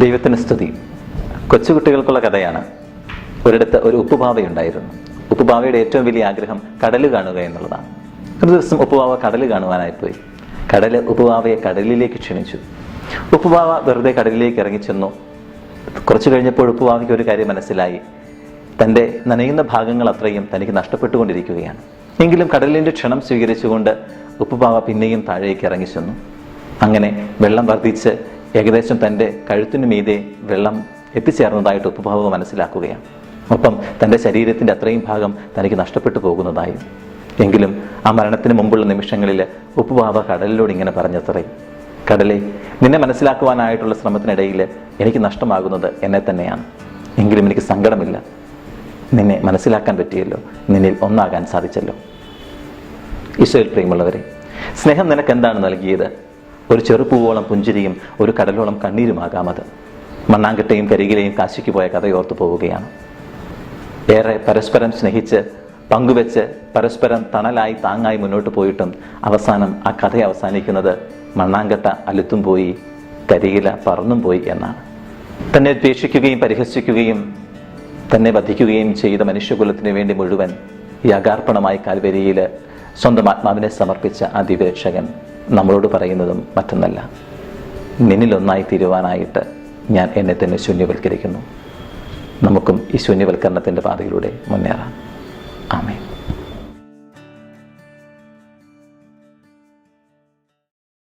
ദൈവത്തിന് സ്തുതി. കൊച്ചുകുട്ടികൾക്കുള്ള കഥയാണ്. ഒരിടത്ത് ഒരു ഉപ്പുപാവയുണ്ടായിരുന്നു. ഉപ്പുപാവയുടെ ഏറ്റവും വലിയ ആഗ്രഹം കടല് കാണുക എന്നുള്ളതാണ്. ഒരു ദിവസം ഉപ്പുപാവ കടല് കാണുവാനായി പോയി. കടല് ഉപ്പുപാവയെ കടലിലേക്ക് ക്ഷണിച്ചു. ഉപ്പുപാവ വെറുതെ കടലിലേക്ക് ഇറങ്ങിച്ചെന്നു. കുറച്ചു കഴിഞ്ഞപ്പോൾ ഉപ്പുപാവയ്ക്ക് ഒരു കാര്യം മനസ്സിലായി. തൻ്റെ നനയുന്ന ഭാഗങ്ങൾ അത്രയും തനിക്ക് നഷ്ടപ്പെട്ടുകൊണ്ടിരിക്കുകയാണ്. എങ്കിലും കടലിൻ്റെ ക്ഷണം സ്വീകരിച്ചുകൊണ്ട് ഉപ്പുപാവ പിന്നെയും താഴേക്ക് ഇറങ്ങിച്ചെന്നു. അങ്ങനെ വെള്ളം വർദ്ധിച്ച് ഏകദേശം തൻ്റെ കഴുത്തിനു മീതെ വെള്ളം എത്തിച്ചേർന്നതായിട്ട് ഉപ്പുപാവ മനസ്സിലാക്കുകയാണ്. ഒപ്പം തൻ്റെ ശരീരത്തിൻ്റെ അത്രയും ഭാഗം തനിക്ക് നഷ്ടപ്പെട്ടു പോകുന്നതായും. എങ്കിലും ആ മരണത്തിന് മുമ്പുള്ള നിമിഷങ്ങളിൽ ഉപ്പുപാവ കടലിനോട് ഇങ്ങനെ പറഞ്ഞത്രേ: കടലേ, നിന്നെ മനസ്സിലാക്കുവാനായിട്ടുള്ള ശ്രമത്തിനിടയിൽ എനിക്ക് നഷ്ടമാകുന്നത് എന്നെ തന്നെയാണ്. എങ്കിലും എനിക്ക് സങ്കടമില്ല. നിന്നെ മനസ്സിലാക്കാൻ പറ്റിയല്ലോ, നിന്നിൽ ഒന്നാകാൻ സാധിച്ചല്ലോ. ഈശോയിൽ പ്രിയമുള്ളവരെ, സ്നേഹം നിനക്ക് എന്താണ് നൽകിയത്? ഒരു ചെറുപൂവോളം പുഞ്ചിരിയും ഒരു കടലോളം കണ്ണീരുമാകാം അത്. മണ്ണാങ്കട്ടയും കരികിലെയും കാശിക്ക് പോയ കഥയോർത്തു പോവുകയാണ്. ഏറെ പരസ്പരം സ്നേഹിച്ച് പങ്കുവെച്ച് പരസ്പരം തണലായി താങ്ങായി മുന്നോട്ട് പോയിട്ടും അവസാനം ആ കഥ അവസാനിക്കുന്നത് മണ്ണാങ്കട്ട അലുത്തും പോയി, കരികില പറന്നും പോയി എന്നാണ്. തന്നെ ദ്വേഷിക്കുകയും പരിഹസിക്കുകയും തന്നെ വധിക്കുകയും ചെയ്ത മനുഷ്യകുലത്തിന് വേണ്ടി മുഴുവൻ യാഗാർപ്പണമായി കാൽവരിയിൽ സ്വന്തം ആത്മാവിനെ സമർപ്പിച്ച ആ ദിവ്യരക്ഷകൻ നമ്മളോട് പറയുന്നതും മറ്റൊന്നല്ല: നിന്നിലൊന്നായി തീരുവാനായിട്ട് ഞാൻ എന്നെ തന്നെ ശൂന്യവൽക്കരിക്കുന്നു. നമുക്കും ഈ ശൂന്യവൽക്കരണത്തിൻ്റെ പാതയിലൂടെ മുന്നേറാം. ആമേൻ.